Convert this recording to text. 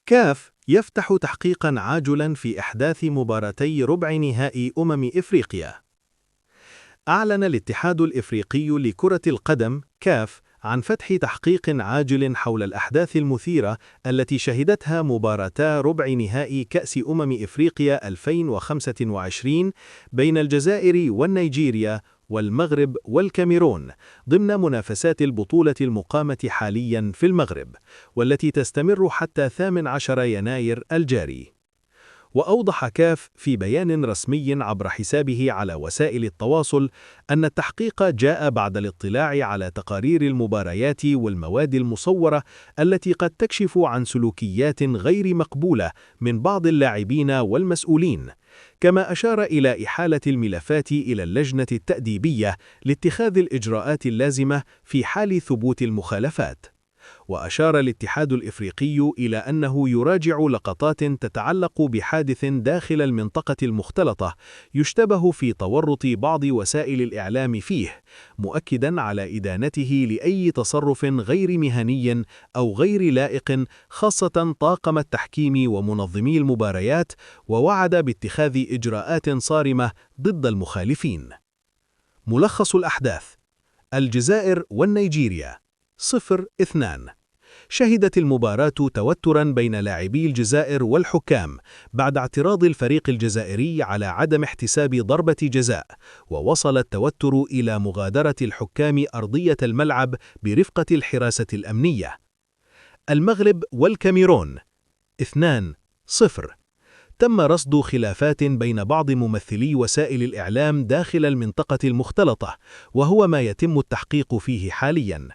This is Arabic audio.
كاف يفتح تحقيقا عاجلا في إحداث مباراتي ربع نهائي إفريقيا. أعلن الاتحاد الإفريقي لكرة القدم كاف عن فتح تحقيق عاجل حول الأحداث المثيرة التي شهدتها مباراتا ربع نهائي كأس إفريقيا 2025 بين الجزائر والنيجيريا والمغرب والكاميرون ضمن منافسات البطولة المقامة حاليا في المغرب، والتي تستمر حتى 18 يناير الجاري. وأوضح كاف في بيان رسمي عبر حسابه على وسائل التواصل أن التحقيق جاء بعد الاطلاع على تقارير المباريات والمواد المصورة التي قد تكشف عن سلوكيات غير مقبولة من بعض اللاعبين والمسؤولين، كما أشار إلى إحالة الملفات إلى اللجنة التأديبية لاتخاذ الإجراءات اللازمة في حال ثبوت المخالفات. وأشار الاتحاد الإفريقي إلى أنه يراجع لقطات تتعلق بحادث داخل المنطقة المختلطة يشتبه في تورط بعض وسائل الإعلام فيه، مؤكداً على إدانته لأي تصرف غير مهني أو غير لائق، خاصة طاقم التحكيم ومنظمي المباريات، ووعد باتخاذ إجراءات صارمة ضد المخالفين. ملخص الأحداث: الجزائر والنيجيريا 0-2. شهدت المباراة توتراً بين لاعبي الجزائر والحكام بعد اعتراض الفريق الجزائري على عدم احتساب ضربة جزاء، ووصل التوتر إلى مغادرة الحكام أرضية الملعب برفقة الحراسة الأمنية. المغرب والكاميرون 2-0. تم رصد خلافات بين بعض ممثلي وسائل الإعلام داخل المنطقة المختلطة، وهو ما يتم التحقيق فيه حالياً.